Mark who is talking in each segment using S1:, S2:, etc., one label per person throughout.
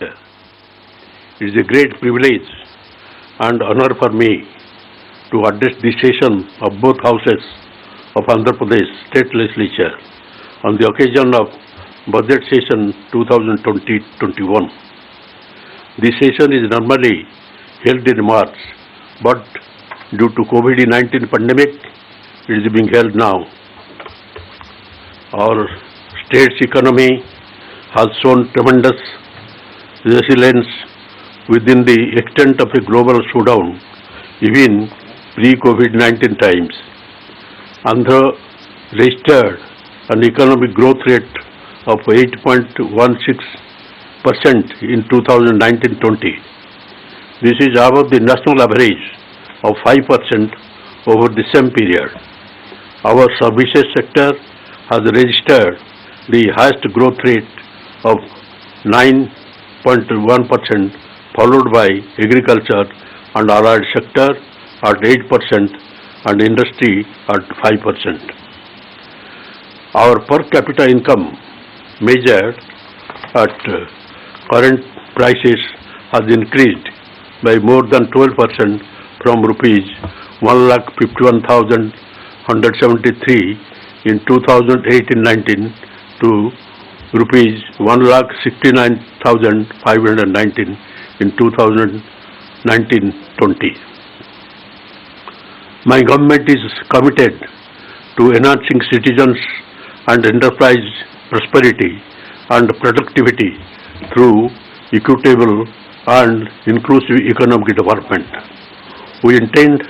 S1: Legislature. It is a great privilege and honor for me to address the session of both houses of Andhra Pradesh State Legislature on the occasion of Budget Session 2020-21. This session is normally held in March, but due to COVID-19 pandemic, it is being held now. Our state's economy has shown tremendous resilience within the extent of a global slowdown, even pre-COVID-19 times. Andhra registered an economic growth rate of 8.16% in 2019-20. This is above the national average of 5% over the same period. Our services sector has registered the highest growth rate of 9.1%, followed by agriculture and allied sector at 8% and industry at 5%. Our per capita income measured at current prices has increased by more than 12% from rupees 1,51,173 in 2018-19 to rupees 1,69,519 in 2019-20. My government is committed to enhancing citizens and enterprise prosperity and productivity through equitable and inclusive economic development. We intend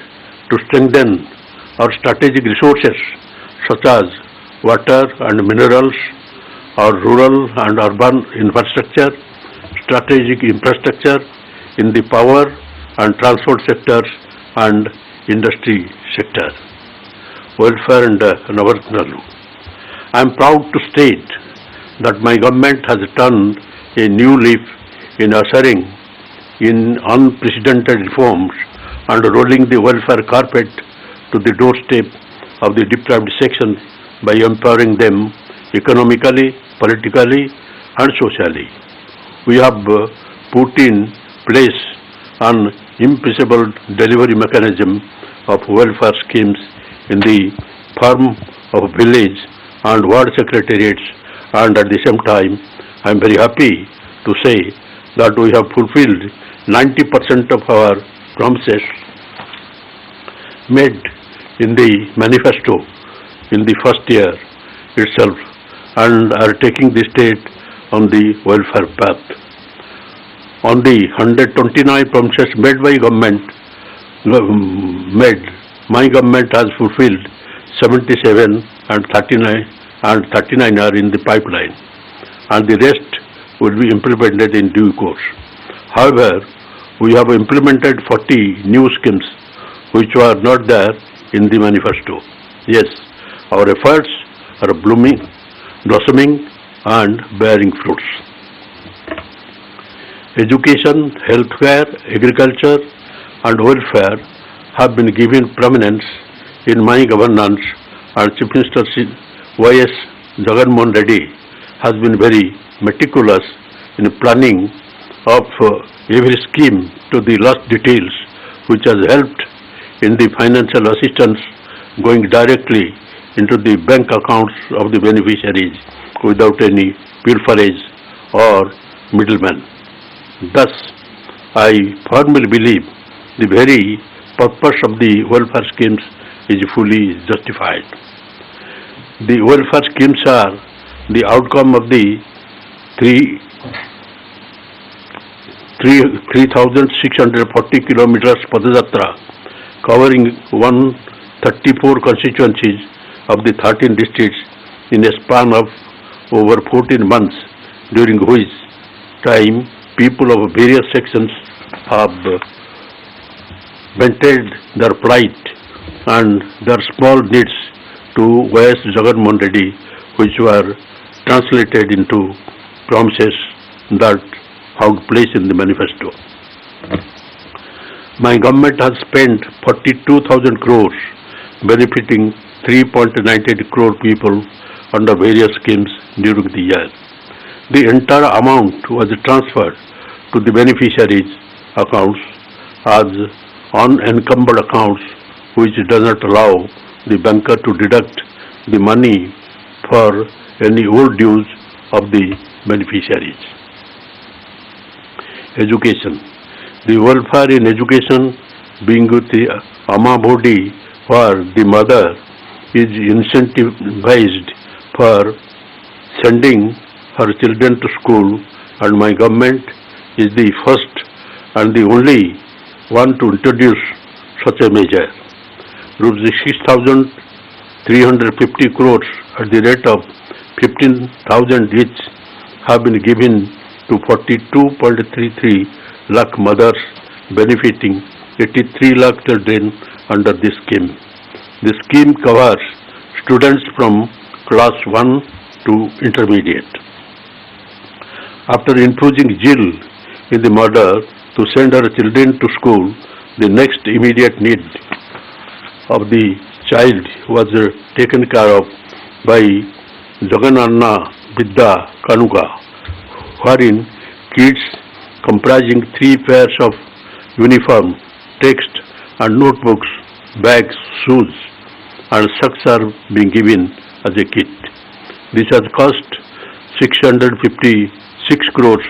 S1: to strengthen our strategic resources such as water and minerals, our rural and urban infrastructure, strategic infrastructure in the power and transport sectors and industry sector, welfare and Navaratnalu. I am proud to state that my government has turned a new leaf in ushering in unprecedented reforms and rolling the welfare carpet to the doorstep of the deprived sections by empowering them economically, politically and socially. We have put in place an impeccable delivery mechanism of welfare schemes in the form of village and ward secretariats, and at the same time I am very happy to say that we have fulfilled 90% of our promises made in the manifesto in the first year itself and are taking the state on the welfare path. On the 129 promises made by my government has fulfilled 77 and 39 are in the pipeline, and the rest will be implemented in due course. However, we have implemented 40 new schemes which were not there in the manifesto. Yes, our efforts are blossoming and bearing fruits. Education, healthcare, agriculture and welfare have been given prominence in my governance, and Chief Minister Y.S. Jagan Mohan Reddy has been very meticulous in planning of every scheme to the last details, which has helped in the financial assistance going directly into the bank accounts of the beneficiaries without any pilferage or middleman. Thus, I firmly believe the very purpose of the welfare schemes is fully justified. The welfare schemes are the outcome of the 3,640 kilometers Padayatra covering 134 constituencies of the 13 districts in a span of over 14 months, during which time people of various sections have vented their plight and their small needs to Y.S. Jagan Mohan Reddy, which were translated into promises that have place in the manifesto. My government has spent 42,000 crores benefiting 3.98 crore people under various schemes during the year. The entire amount was transferred to the beneficiaries' accounts as unencumbered accounts, which does not allow the banker to deduct the money for any old dues of the beneficiaries. Education. The welfare in education being with the Amma body, where the mother is incentivized for sending her children to school, and my government is the first and the only one to introduce such a measure. Rupees 6,350 crores at the rate of 15,000 each have been given to 42.33 lakh mothers, benefiting 83 lakh children under this scheme. The scheme covers students from class 1 to intermediate. After infusing zeal in the mother to send her children to school, the next immediate need of the child was taken care of by Jagananna Vidya Kanuga, wherein kids comprising 3 pairs of uniform, text and notebooks, bags, shoes and socks are being given as a kit. This has cost 656 crores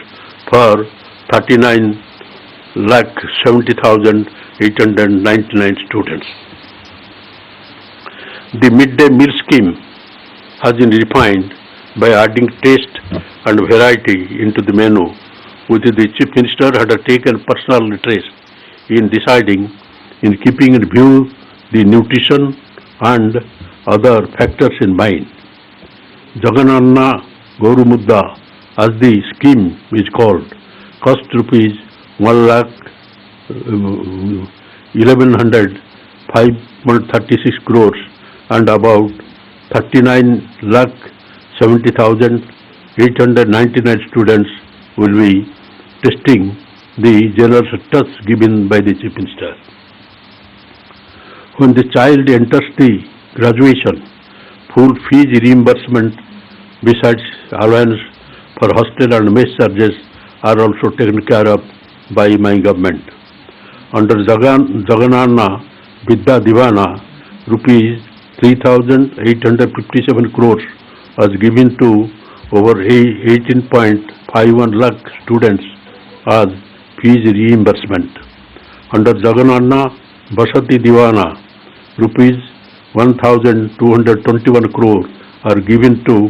S1: for 39,70,899 students. The midday meal scheme has been refined by adding taste and variety into the menu, which the Chief Minister had taken personal interest in deciding, in keeping in view the nutrition and other factors in mind. Jagananna Gauru Mudda, as the scheme is called, cost rupees 1,1105.36 crores, and about 39,70,899 students will be testing the generous touch given by the Chief Minister. When the child enters the graduation, full fees reimbursement besides allowance for hostel and mess charges are also taken care of by my government. Under Jagananna Vidya Divana, rupees 3,857 crores was given to over 18.51 lakh students as fees reimbursement. Under Jagananna Vasati Divana, rupees 1,221 crore are given to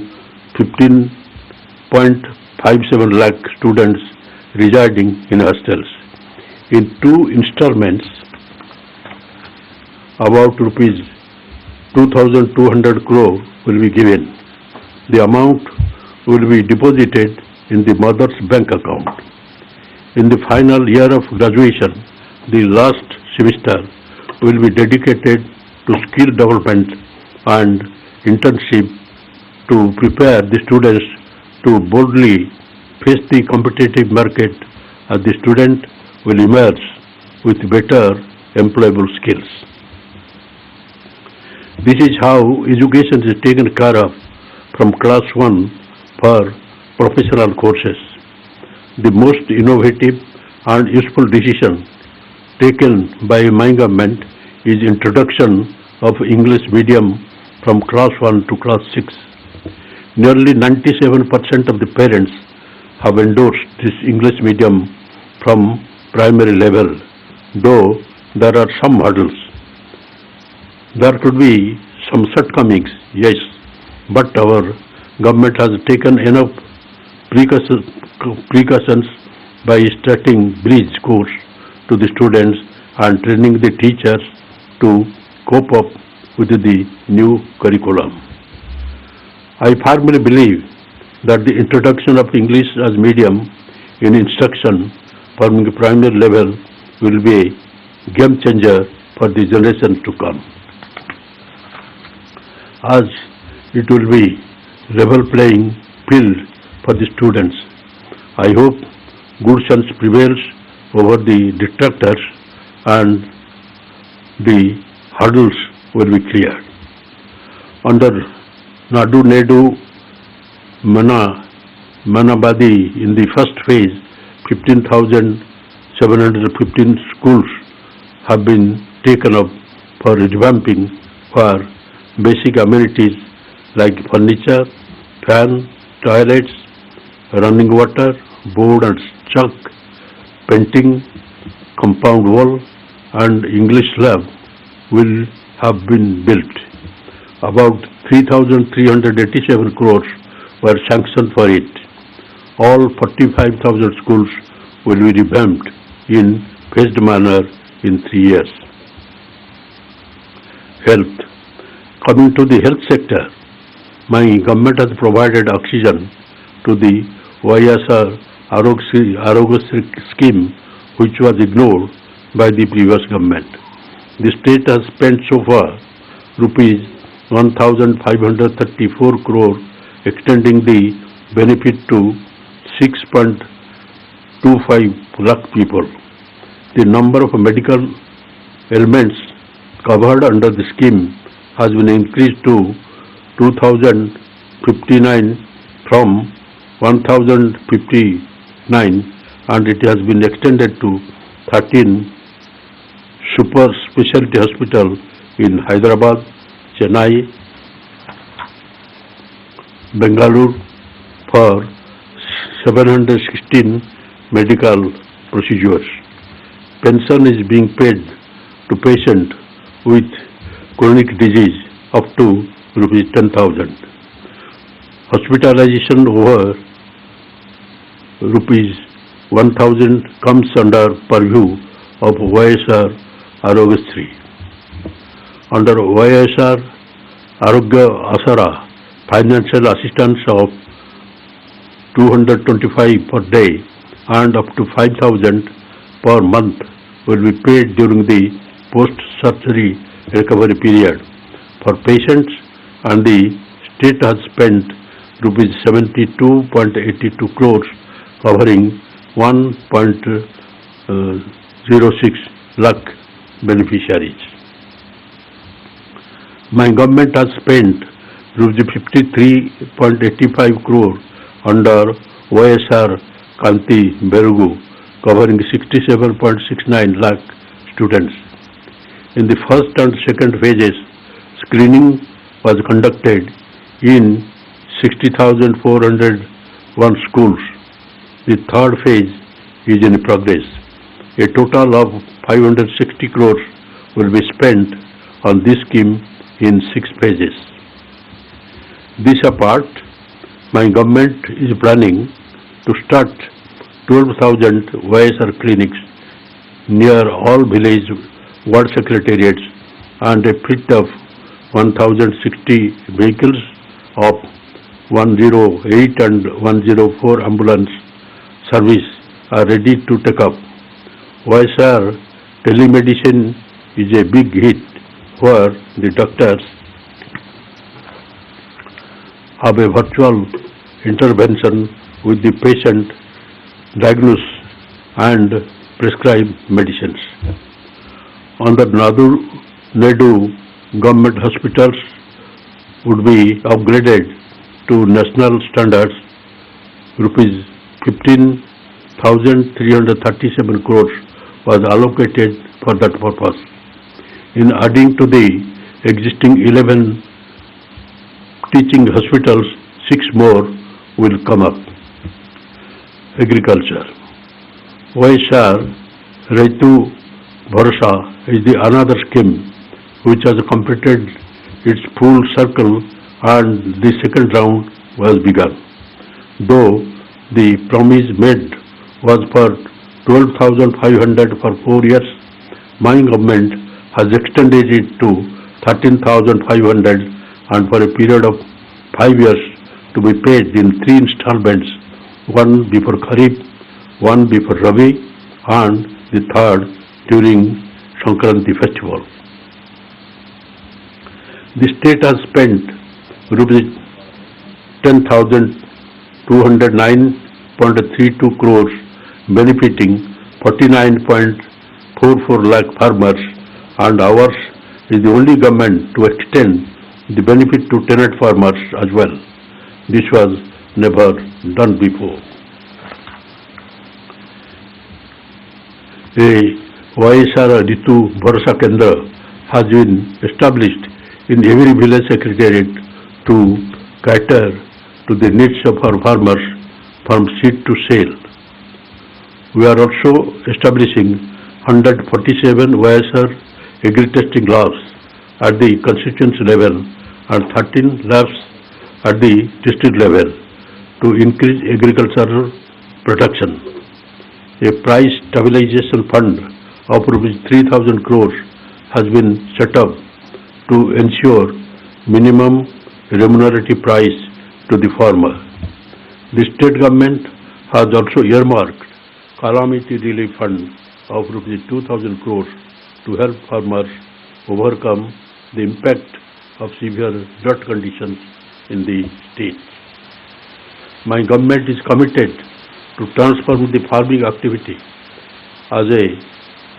S1: 15.57 lakh students residing in hostels. In 2 installments, about rupees 2,200 crore will be given. The amount will be deposited in the mother's bank account. In the final year of graduation, the last semester will be dedicated to skill development and internship to prepare the students to boldly face the competitive market, as the student will emerge with better employable skills. This is how education is taken care of from class 1 for professional courses. The most innovative and useful decision taken by my government is introduction of English medium from class 1 to class 6. Nearly 97% of the parents have endorsed this English medium from primary level, though there are some hurdles. There could be some shortcomings, yes, but our government has taken enough precautions by starting bridge course to the students and training the teachers to cope up with the new curriculum. I firmly believe that the introduction of English as medium in instruction from the primary level will be a game changer for the generations to come, as it will be level playing field for the students. I hope good sense prevails over the detractors and the hurdles will be cleared. Under Nadu Nedu Manabadi, in the first phase, 15,715 schools have been taken up for revamping for basic amenities like furniture, fan, toilets, running water, board and chalk, painting, compound wall and English lab will have been built. About 3,387 crores were sanctioned for it. All 45,000 schools will be revamped in phased manner in 3 years. Health. Coming to the health sector, my government has provided oxygen to the YSR Arogyasri scheme, which was ignored by the previous government. The state has spent so far rupees 1,534 crore, extending the benefit to 6.25 lakh people. The number of medical ailments covered under the scheme has been increased to 2,059 from 1,059, and it has been extended to 13 super specialty hospitals in Hyderabad, Chennai, Bengaluru for 716 medical procedures. Pension is being paid to patients with chronic disease up to rupees 10,000. Hospitalization over rupees 1,000 comes under purview of YSR Arogyasri. Under YSR Arogya Asara, financial assistance of 225 per day and up to 5,000 per month will be paid during the post-surgery recovery period for patients, and the state has spent rupees 72.82 crores covering 1.06 lakh beneficiaries. My government has spent rupees 53.85 crore under YSR Kanti Berugu, covering 67.69 lakh students. In the first and second phases, screening was conducted in 60,401 schools. The third phase is in progress. A total of 560 crores will be spent on this scheme in 6 phases. This apart, my government is planning to start 12,000 YSR clinics near all village ward secretariats and a fleet of 1,060 vehicles of 108 and 104 ambulance service are ready to take up. YSR telemedicine is a big hit where the doctors have a virtual intervention with the patient, diagnose and prescribe medicines. Under Nadu government hospitals would be upgraded to national standards. Rupees 15,337 crores was allocated for that purpose. In adding to the existing 11 teaching hospitals, 6 more will come up. Agriculture. YSR Raitu Bharsa is the another scheme which has completed its full circle and the second round was begun. Though the promise made was for 12,500 for 4 years, my government has extended it to 13,500 and for a period of 5 years to be paid in 3 installments, one before Kharif, one before Rabi and the third during Sankranti festival. The state has spent rupees 10,209.32 crores benefiting 49.44 lakh farmers, and ours is the only government to extend the benefit to tenant farmers as well. This was never done before. A YSR Ritu Bharsa Kendra has been established in every village secretariat to cater to the needs of our farmers from seed to sale. We are also establishing 147 YSR agri-testing labs at the constituency level and 13 labs at the district level to increase agricultural production. A price stabilization fund of rupees 3,000 crores has been set up to ensure minimum remunerative price to the farmer. The state government has also earmarked calamity relief fund of rupees 2,000 crores to help farmers overcome the impact of severe drought conditions in the state. My government is committed to transform the farming activity as a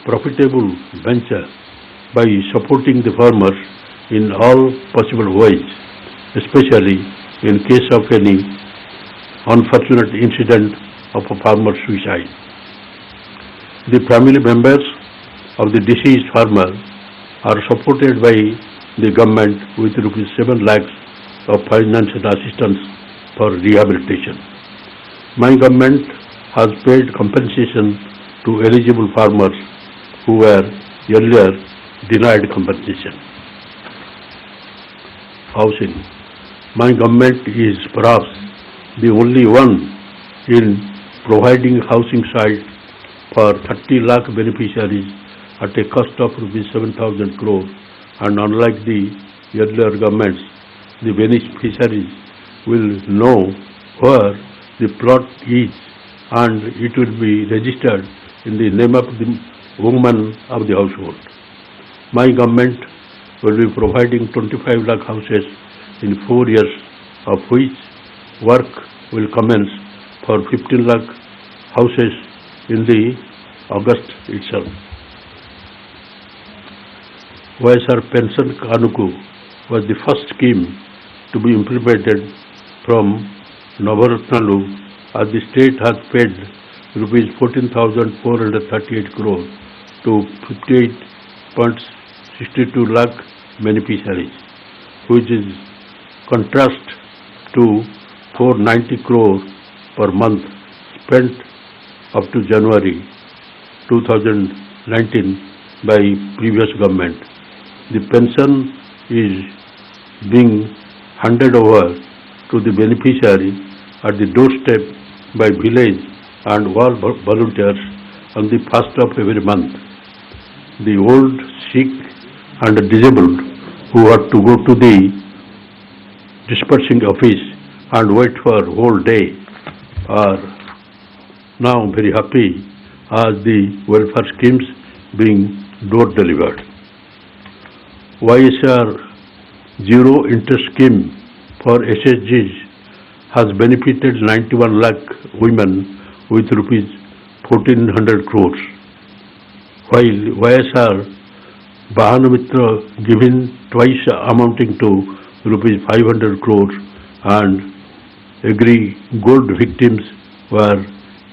S1: profitable venture by supporting the farmers in all possible ways, especially in case of any unfortunate incident of a farmer's suicide. The family members of the deceased farmer are supported by the government with rupees 7 lakhs of financial assistance for rehabilitation. My government has paid compensation to eligible farmers who were earlier denied compensation. Housing. My government is perhaps the only one in providing housing sites for 30 lakh beneficiaries at a cost of rupees 7,000 crore, and unlike the earlier governments, the beneficiaries will know where the plot is and it will be registered in the name of the woman of the household. My government will be providing 25 lakh houses in 4 years, of which work will commence for 15 lakh houses in the August itself. YSR Pension Kanuku was the first scheme to be implemented from Navaratnalu, as the state has paid rupees 14,438 crore to 58.62 lakh beneficiaries, which is contrast to 490 crore per month spent up to January 2019 by previous government. The pension is being handed over to the beneficiary at the doorstep by village and all volunteers on the first of every month. The old, sick and disabled who had to go to the dispersing office and wait for whole day are now very happy as the welfare schemes being door delivered. YSR Zero Interest Scheme for SSGs has benefited 91 lakh women with rupees 1,400 crores, while YSR Bahanamitra given twice amounting to rupees 500 crores and Agri Gold victims were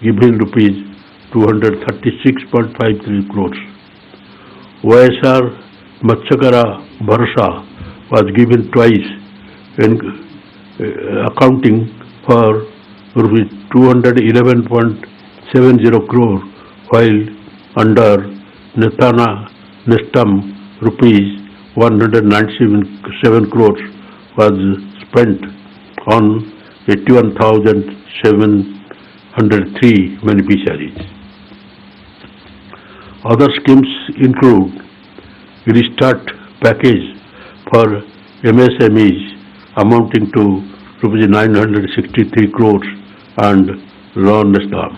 S1: given rupees 236.53 crores. YSR Matsyakara Bharsa was given twice in accounting for rupees 211.70 crore, while under Netana Nestam rupees 197 crores was spent on 81,703 beneficiaries. Other schemes include Restart Package for MSMEs amounting to rupees 963 crores and Lawn Nestam.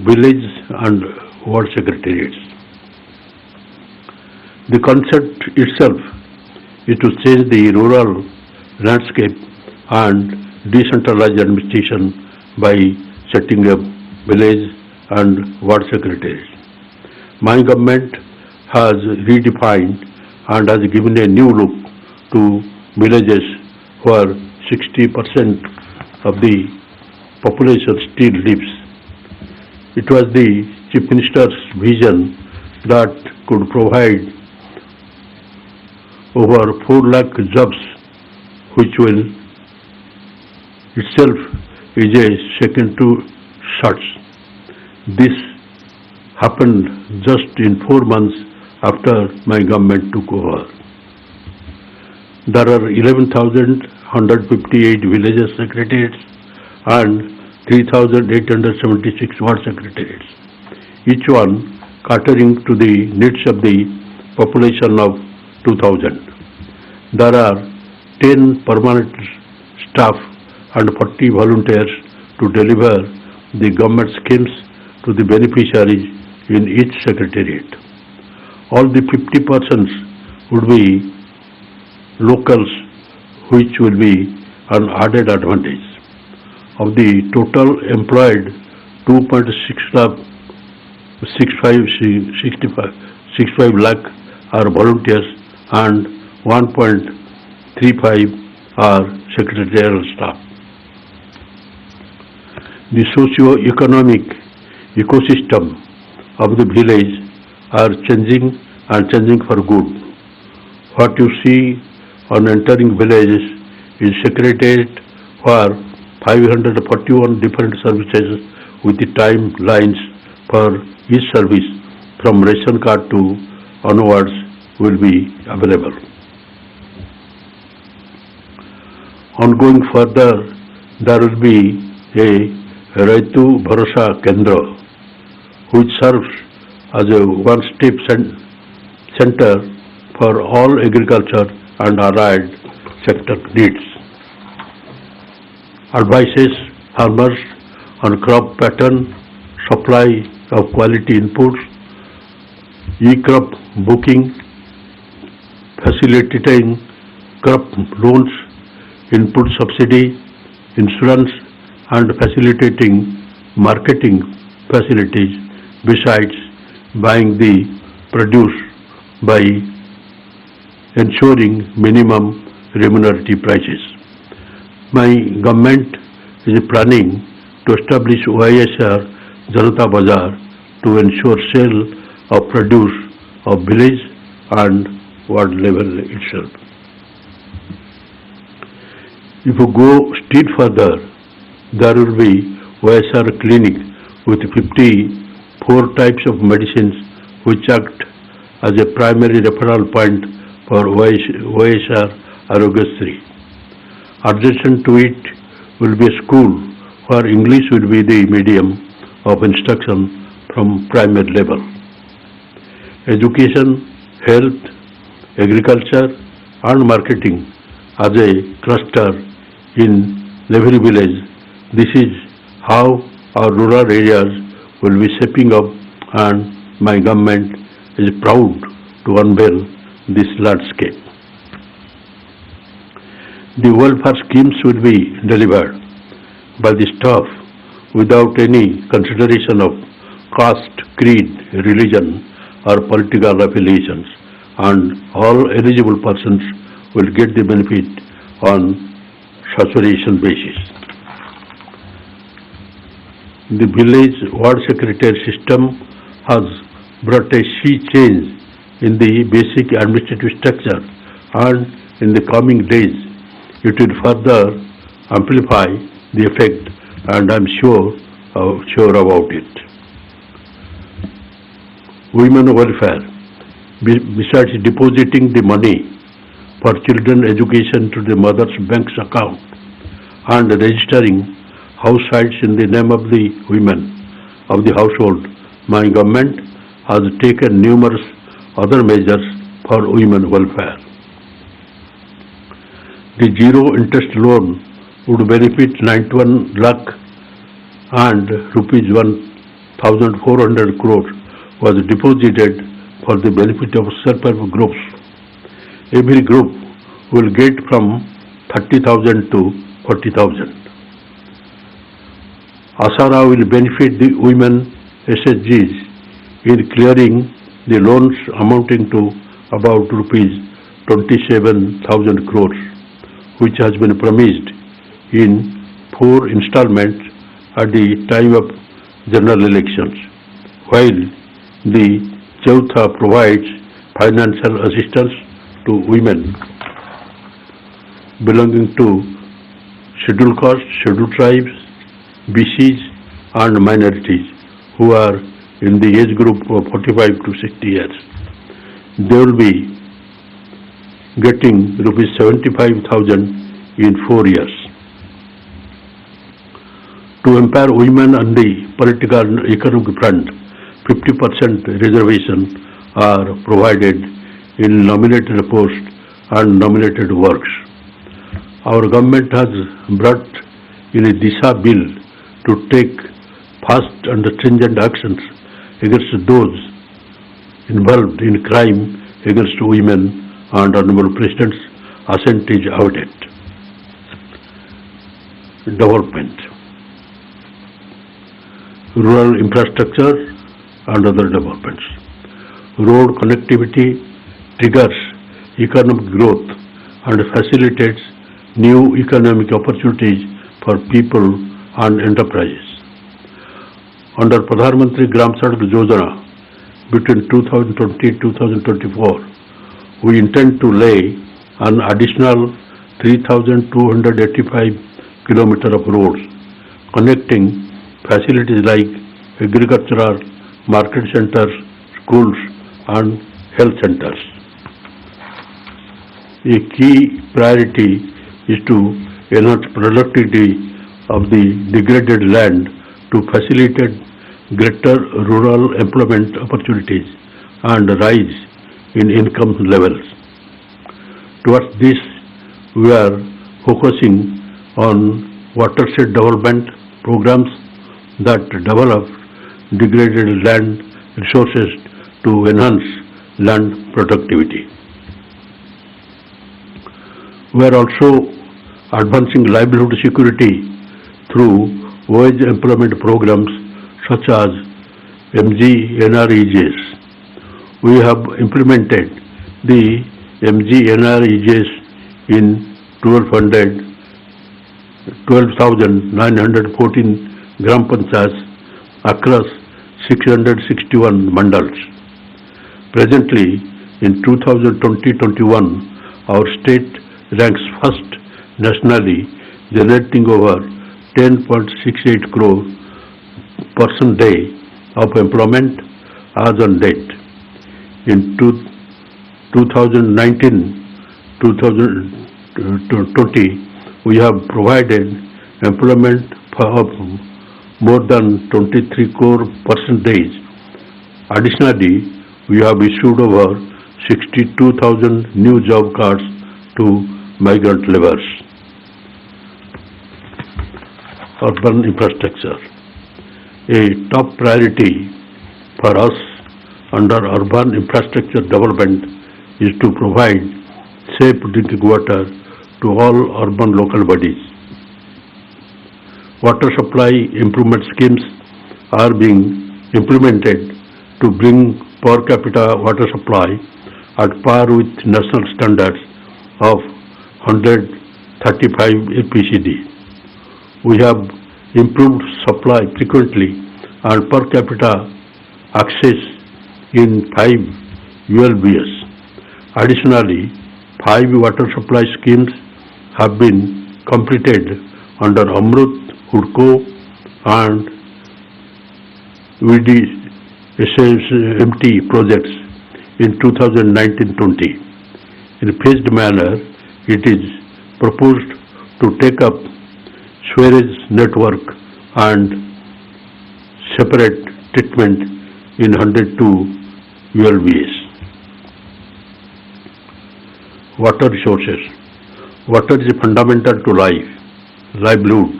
S1: Village and Ward Secretariats. The concept itself is to change the rural landscape and decentralize administration by setting up village and ward secretaries. My government has redefined and has given a new look to villages where 60% of the population still lives. It was the Chief Minister's vision that could provide over 4 lakh jobs, which will itself is a second to shots. This happened just in 4 months after my government took over. There are 11,158 villages secretariats and 3,876 ward secretariats, each one catering to the needs of the population of 2,000. There are 10 permanent staff and 40 volunteers to deliver the government schemes to the beneficiaries in each secretariat. All the 50 persons would be locals, which will be an added advantage. Of the total employed, 2.65 lakh are volunteers and 1.35 are secretarial staff. The socio-economic ecosystem of the village are changing and changing for good. What you see on entering villages is secretariat for 541 different services with the timelines for each service from ration card to onwards will be available. Ongoing further, there will be a Raitu Bharosa Kendra, which serves as a one-step center for all agriculture and allied sector needs. Advises farmers on crop pattern, supply of quality inputs, e-crop booking, facilitating crop loans, input subsidy, insurance, and facilitating marketing facilities besides buying the produce by ensuring minimum remunerative prices. My government is planning to establish OISR Janata Bazar to ensure sale of produce of village and ward level itself. If you go still further, there will be OISR clinic with 54 types of medicines which act as a primary referral point for OISR Arogyasri. Adjacent to it will be a school where English will be the medium of instruction from primary level. Education, health, agriculture and marketing as a cluster in every village. This is how our rural areas will be shaping up, and my government is proud to unveil this landscape. The welfare schemes will be delivered by the staff without any consideration of caste, creed, religion or political affiliations, and all eligible persons will get the benefit on saturation basis. The village ward secretary system has brought a sea change in the basic administrative structure, and in the coming days it will further amplify the effect, and I am sure about it. Women welfare. Besides depositing the money for children education to the mother's bank's account and registering house sites in the name of the women of the household, my government has taken numerous other measures for women welfare. The zero interest loan would benefit 91 lakh and rupees 1,400 crores was deposited for the benefit of self-help groups. Every group will get from 30,000 to 40,000. Asara will benefit the women SHGs in clearing the loans amounting to about rupees 27,000 crores, which has been promised in 4 installments at the time of general elections, while the Chautha provides financial assistance to women belonging to scheduled castes, scheduled tribes, BCs and minorities who are in the age group of 45 to 60 years. They will be getting rupees 75,000 in 4 years. To empower women on the political and economic front, 50% reservation are provided in nominated posts and nominated works. Our government has brought in a DISA bill to take fast and stringent actions against those involved in crime against women, and Honorable President's assent is awaited. Development, rural infrastructure and other developments. Road connectivity triggers economic growth and facilitates new economic opportunities for people and enterprises. Under Pradhan Mantri Gram Sadak Yojana, between 2020-2024, we intend to lay an additional 3,285 kilometers of roads connecting facilities like agricultural, market centers, schools and health centers. A key priority is to enhance productivity of the degraded land to facilitate greater rural employment opportunities and rise in income levels. Towards this, we are focusing on watershed development programs that develop degraded land resources to enhance land productivity. We are also advancing livelihood security through wage employment programs such as MGNREGs. We have implemented the MGNREGs in 12,914 Gram Panchayats across 661 mandals. Presently, in 2020-21, our state ranks first nationally, generating over 10.68 crore person day of employment as on date. In 2019-2020, we have provided employment of more than 23 crore person days. Additionally, we have issued over 62,000 new job cards to migrant laborers. Urban infrastructure. A top priority for us under urban infrastructure development is to provide safe drinking water to all urban local bodies. Water supply improvement schemes are being implemented to bring per capita water supply at par with national standards of 135 APCD. We have improved supply frequently and per capita access in 5 ULBS. Additionally, 5 water supply schemes have been completed under Amrut, HUDCO and VDSMT projects in 2019-20. In a phased manner, it is proposed to take up sewerage network and separate treatment in 102 ULBs. Water resources. Water is fundamental to life, livelihood,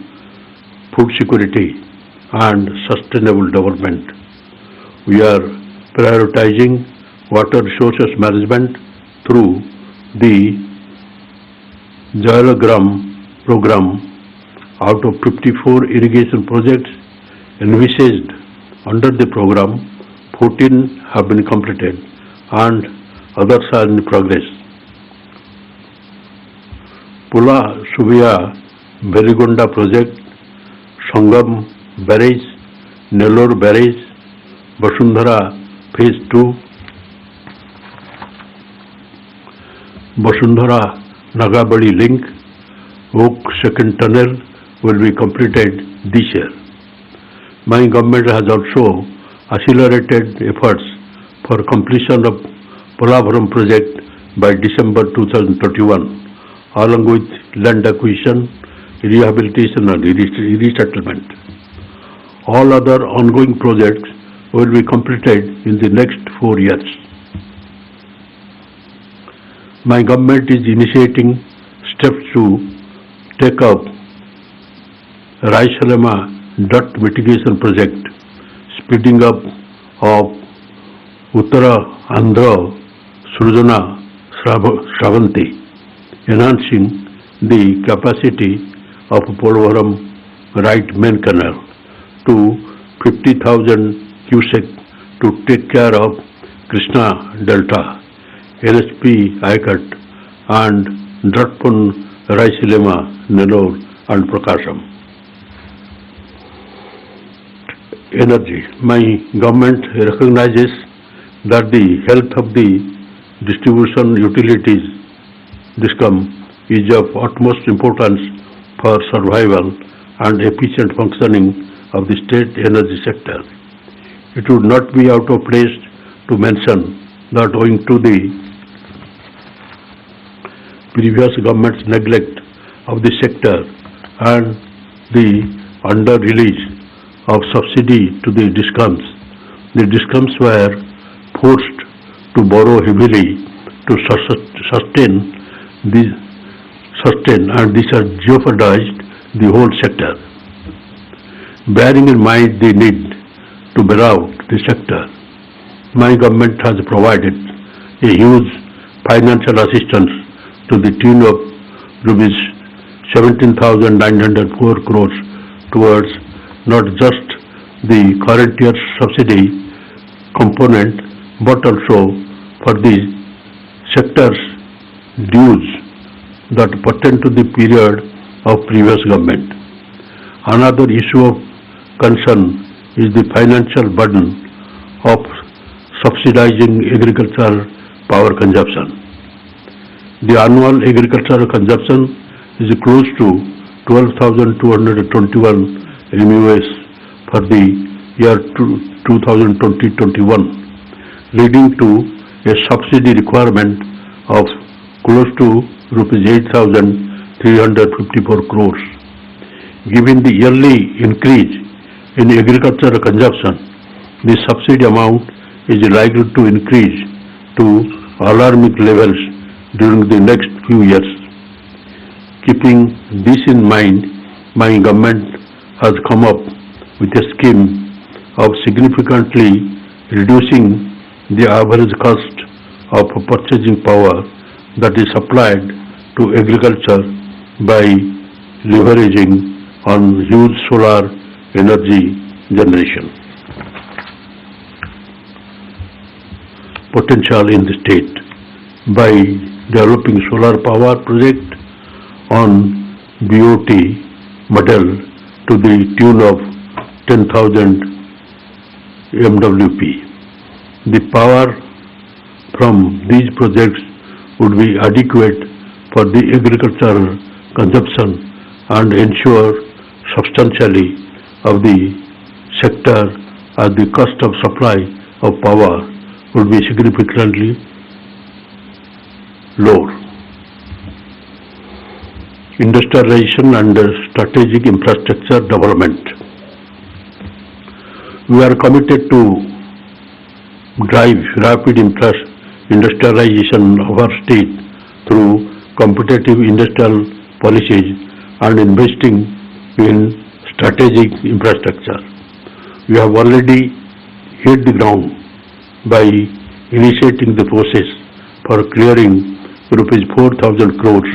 S1: food security and sustainable development. We are prioritizing water resources management through the Jalagram program. Out of 54 irrigation projects envisaged under the program, 14 have been completed and others are in progress. Pula Subia Berigonda project, Sangam Barrage, Nellore Barrage, Vasundhara Phase 2, Vasundhara Nagabadi Link, Oak Second Tunnel will be completed this year. My government has also accelerated efforts for completion of Polavaram project by December 2021, along with land acquisition, rehabilitation and resettlement. All other ongoing projects will be completed in the next 4 years. My government is initiating steps to take up Raisalema Drought Mitigation Project, speeding up of Uttara Andhra Srujana Shravanti, enhancing the capacity of Polavaram right main canal to 50,000 cubic to take care of Krishna Delta, NSP Ayakat and Dratpun Raisalema, Nellore and Prakasam. Energy. My government recognizes that the health of the distribution utilities DISCOM is of utmost importance for survival and efficient functioning of the state energy sector. It would not be out of place to mention that owing to the previous government's neglect of the sector and the under-release of subsidy to the DISCOMs were forced to borrow heavily to sustain and this has jeopardized the whole sector. Bearing in mind the need to bail out the sector, my government has provided a huge financial assistance to the tune of rupees 17,904 crores towards not just the current year's subsidy component but also for the sector's dues that pertain to the period of previous government. Another issue of concern is the financial burden of subsidizing agricultural power consumption. The annual agricultural consumption is close to 12,221 MUS for the year 2020-21, leading to a subsidy requirement of close to rupees 8,354 crores. Given the yearly increase in agricultural consumption, the subsidy amount is likely to increase to alarming levels during the next few years. Keeping this in mind, my government has come up with a scheme of significantly reducing the average cost of purchasing power that is supplied to agriculture by leveraging on huge solar energy generation potential in the state by developing solar power project on BOT model to the tune of 10,000 MWP. The power from these projects would be adequate for the agricultural consumption and ensure substantially of the sector as the cost of supply of power would be significantly lower. Industrialization and strategic infrastructure development. We are committed to drive rapid industrialization of our state through competitive industrial policies and investing in strategic infrastructure. We have already hit the ground by initiating the process for clearing rupees 4,000 crores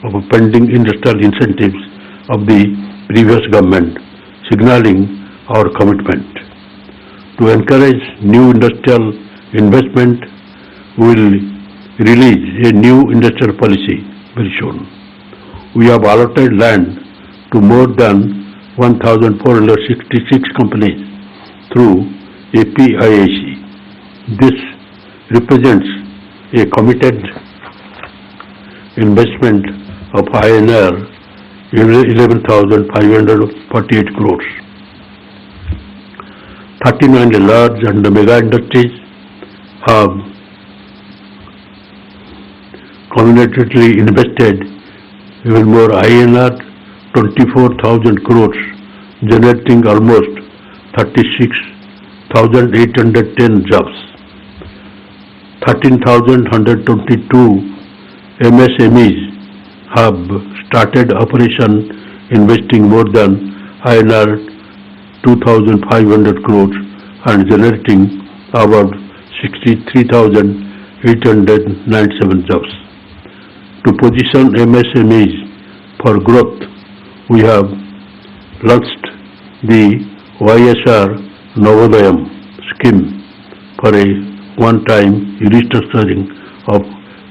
S1: of pending industrial incentives of the previous government, signaling our commitment. To encourage new industrial investment, we will release a new industrial policy very soon. We have allotted land to more than 1,466 companies through APIAC. This represents a committed investment of INR 11,548 crores. 39 large and mega industries have cumulatively invested even more INR 24,000 crores, generating almost 36,810 jobs. 13,122 MSMEs have started operation, investing more than INR 2,500 crores and generating about 63,897 jobs. To position MSMEs for growth, we have launched the YSR Navodayam scheme for a one-time restructuring of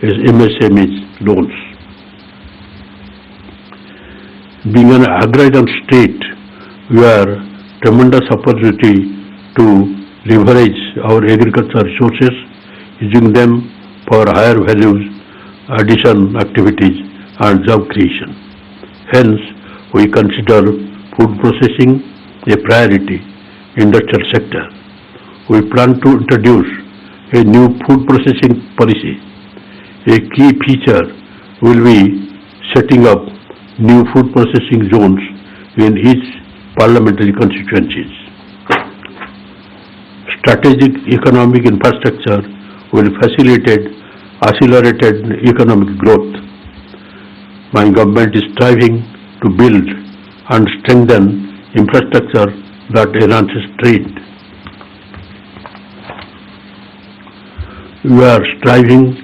S1: MSMEs loans. Being an agrarian state, we have tremendous opportunity to leverage our agricultural resources, using them for higher values addition activities and job creation. Hence, we consider food processing a priority industrial sector. We plan to introduce a new food processing policy. A key feature will be setting up new food processing zones in each parliamentary constituencies. Strategic economic infrastructure will facilitate accelerated economic growth. My government is striving to build and strengthen infrastructure that enhances trade. We are striving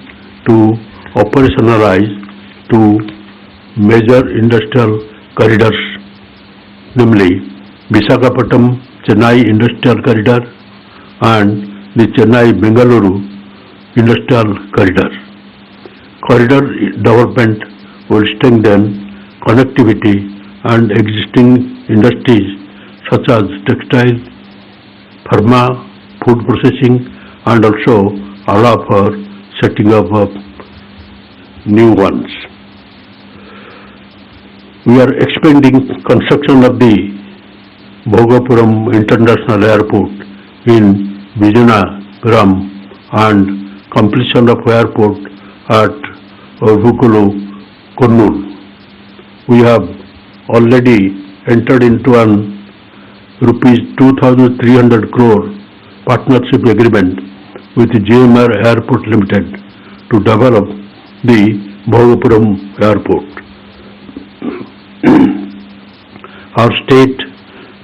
S1: to operationalize two major industrial corridors, namely Visakhapatnam-Chennai Industrial Corridor and the Chennai-Bengaluru Industrial Corridor. Corridor development will strengthen connectivity and existing industries such as textile, pharma, food processing, and also allow for setting up of new ones. We are expanding construction of the Bhogapuram International Airport in Vijayanagram and completion of airport at Vukulu, Kurnool. We have already entered into an rupees 2,300 crore partnership agreement with GMR Airport Limited to develop the Bhogapuram Airport. Our state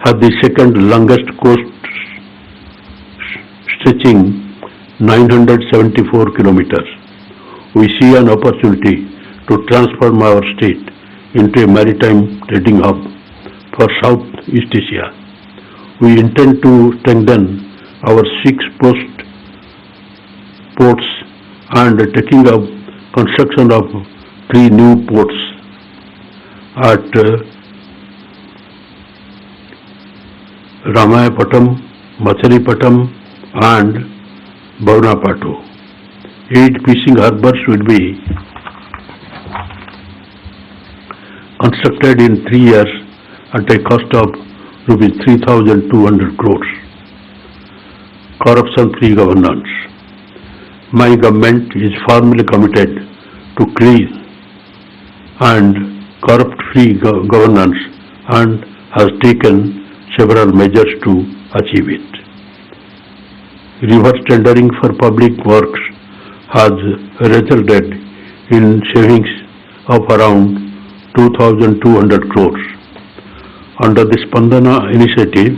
S1: has the second longest coast, stretching 974 kilometers. We see an opportunity to transform our state into a maritime trading hub for Southeast Asia. We intend to strengthen our 6 ports and taking up construction of 3 new ports at Ramayapatam, Machalipatam and Bhavnapatu. 8 fishing harbors will be constructed in 3 years at a cost of rupees 3,200 crores. Corruption-free governance. My government is firmly committed to clean and corrupt-free governance and has taken several measures to achieve it. Reverse tendering for public works has resulted in savings of around 2,200 crores. Under the Spandana initiative,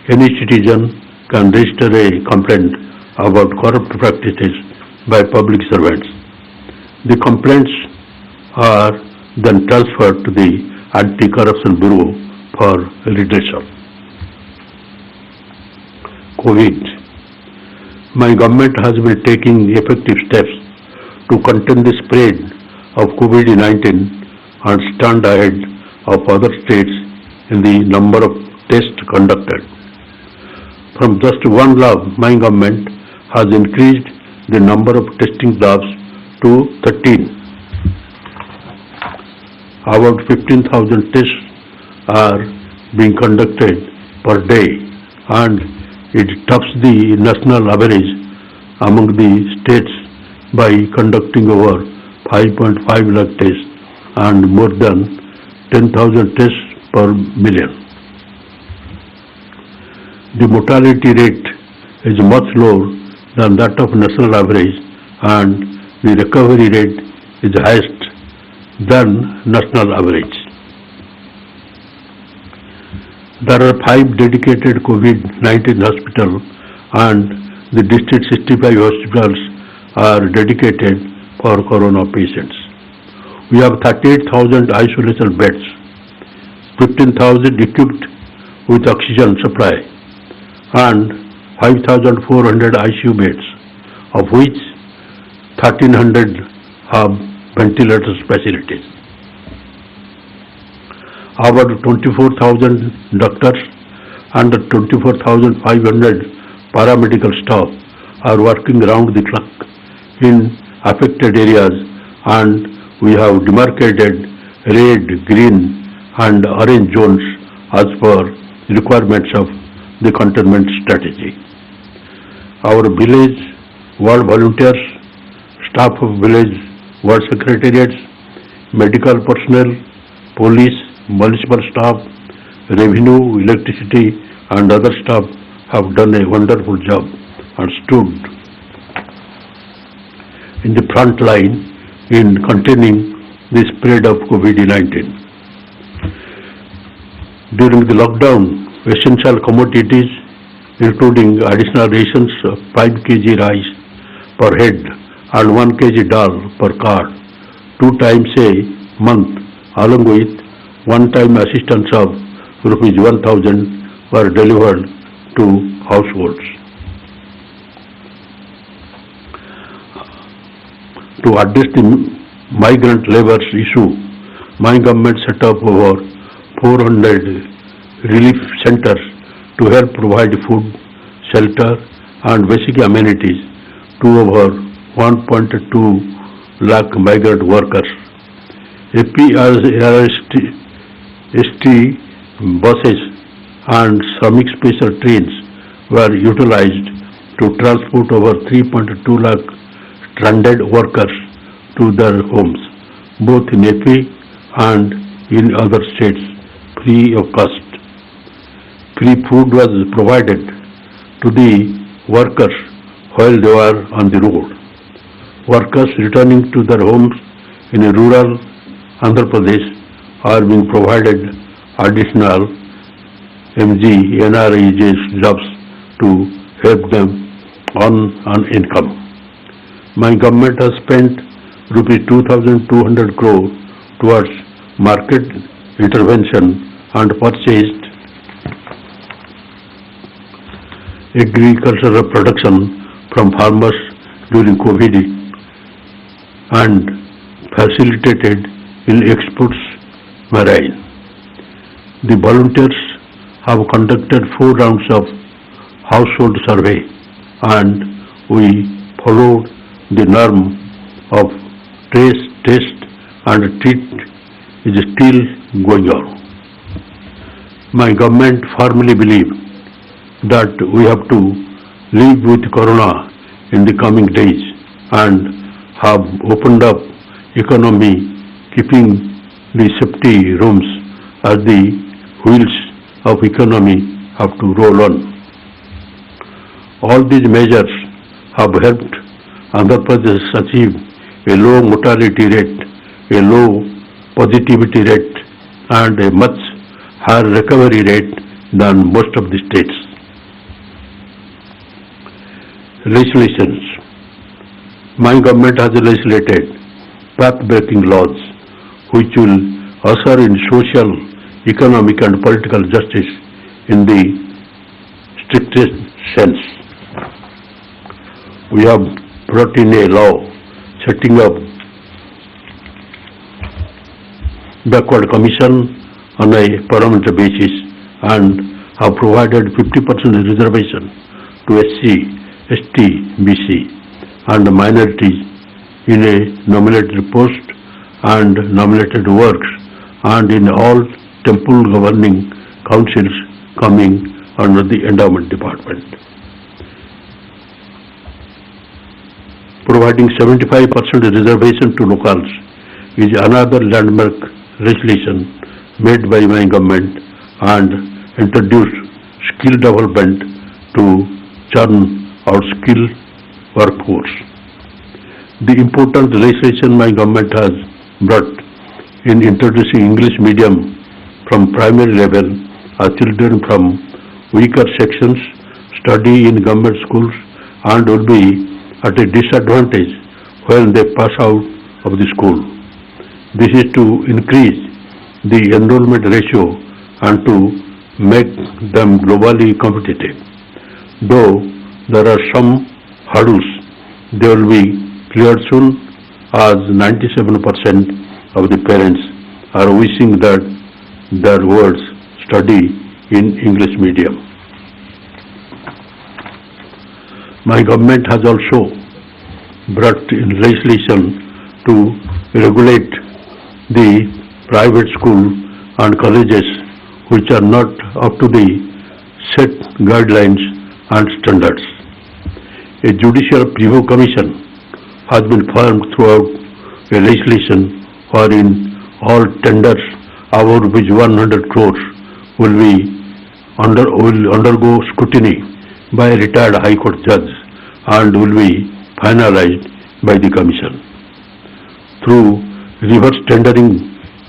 S1: any citizen can register a complaint about corrupt practices by public servants. The complaints are then transferred to the Anti-Corruption Bureau for redressal. COVID. My government has been taking effective steps to contain the spread of COVID-19 and stand ahead of other states in the number of tests conducted. From just one lab, my government has increased the number of testing labs to 13. About 15,000 tests are being conducted per day, and it tops the national average among the states by conducting over 5.5 lakh tests and more than 10,000 tests per million. The mortality rate is much lower than that of national average, and the recovery rate is highest than national average. There are 5 dedicated COVID-19 hospitals, and the district 65 hospitals are dedicated for corona patients. We have 38,000 isolation beds, 15,000 equipped with oxygen supply, and 5,400 ICU beds, of which 1,300 have ventilator facilities. About 24,000 doctors and 24,500 paramedical staff are working round the clock in affected areas, and we have demarcated red, green and orange zones as per requirements of the containment strategy. Our village ward volunteers, staff of village ward secretariats, medical personnel, police, municipal staff, revenue, electricity and other staff have done a wonderful job and stood in the front line in containing the spread of COVID-19. During the lockdown, essential commodities including additional rations of 5 kg rice per head and 1 kg dal per card 2 times a month, along with one-time assistance of Rs 1,000 were delivered to households. To address the migrant labour issue, my government set up over 400 relief centres to help provide food, shelter and basic amenities to over 1.2 lakh migrant workers. APRST buses and Shramik special trains were utilized to transport over 3.2 lakh stranded workers to their homes, both in AP and in other states, free of cost. Free food was provided to the workers while they were on the road. Workers returning to their homes in rural Andhra Pradesh are being provided additional MG NREG jobs to help them earn an income. My government has spent Rs 2,200 crore towards market intervention and purchased agricultural production from farmers during COVID and facilitated in exports marine. The volunteers have conducted 4 rounds of household survey, and we followed the norm of trace, test and treat is still going on. My government firmly believes that we have to live with corona in the coming days and have opened up economy, keeping the safety rooms as the wheels of economy have to roll on. All these measures have helped Andhra Pradesh achieve a low mortality rate, a low positivity rate and a much higher recovery rate than most of the states. Legislations. My government has legislated path-breaking laws which will usher in social, economic and political justice in the strictest sense. We have brought in a law setting up backward commission on a permanent basis and have provided 50% reservation to SC, ST, BC and minorities in a nominated post and nominated works and in all temple governing councils coming under the endowment department. Providing 75% reservation to locals is another landmark legislation made by my government and introduced skill development to churn our skill workforce. The important legislation my government has brought in introducing English medium from primary level as children from weaker sections study in government schools and will be at a disadvantage when they pass out of the school. This is to increase the enrollment ratio and to make them globally competitive. Though there are some hurdles, they will be cleared soon as 97% of the parents are wishing that their words study in English medium. My government has also brought in legislation to regulate the private school and colleges which are not up to the set guidelines and standards. A judicial preview commission has been formed throughout a legislation wherein all tenders above ₹100 crores will undergo scrutiny by a retired High Court judge and will be finalized by the Commission. Through reverse tendering,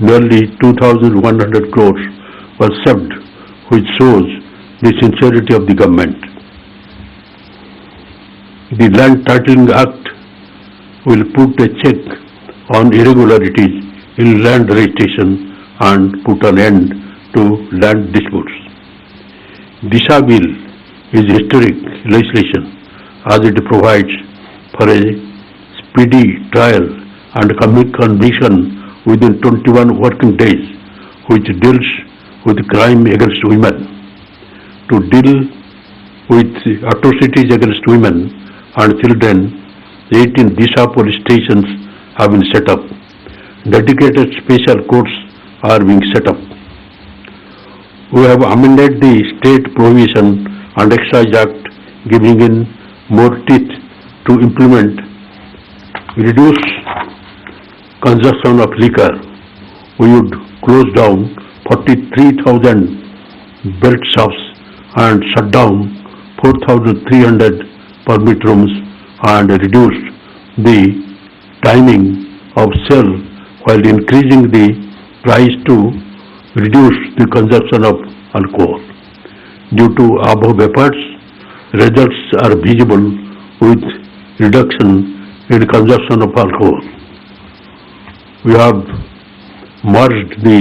S1: nearly 2,100 crores were saved, which shows the sincerity of the government. The Land Titling Act will put a check on irregularities in land registration and put an end to land disputes. Disha Bill is historic legislation as it provides for a speedy trial and conviction within 21 working days, which deals with crime against women. To deal with atrocities against women and children, 18 Disha police stations have been set up. Dedicated special courts are being set up. We have amended the State Prohibition and Excise Act, giving in more teeth to implement reduce consumption of liquor. We would close down 43,000 belt shops and shut down 4,300 permit rooms and reduce the timing of sale while increasing the price to reduce the consumption of alcohol. Due to above efforts, results are visible with reduction in consumption of alcohol. We have merged the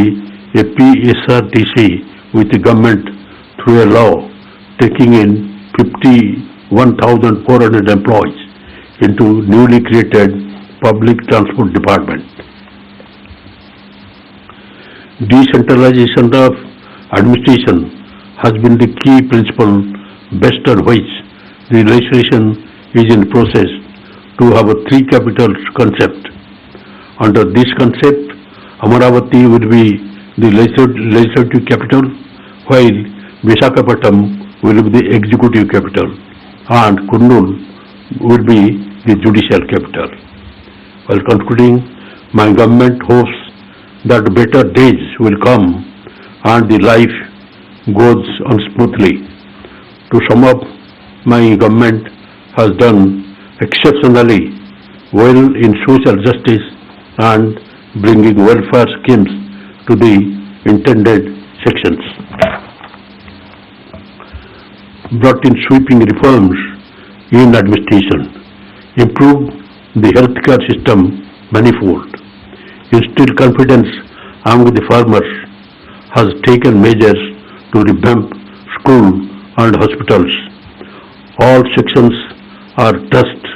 S1: APSRTC with the government through a law taking in 51,400 employees into newly created Public Transport Department. Decentralization of administration has been the key principle based on which the legislation is in process to have a three capitals concept. Under this concept, Amaravati will be the legislative capital, while Visakhapatnam will be the executive capital, and Kurnool will be the judicial capital. While concluding, my government hopes that better days will come and the life goes on smoothly. To sum up, my government has done exceptionally well in social justice and bringing welfare schemes to the intended sections. Brought in sweeping reforms in administration, improved the healthcare system manifold, instilled confidence among the farmers, has taken measures to revamp school and hospitals. All sections are touched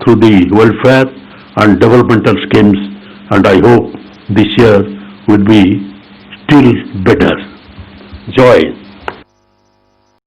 S1: through the welfare and developmental schemes, and I hope this year will be still better. Joy.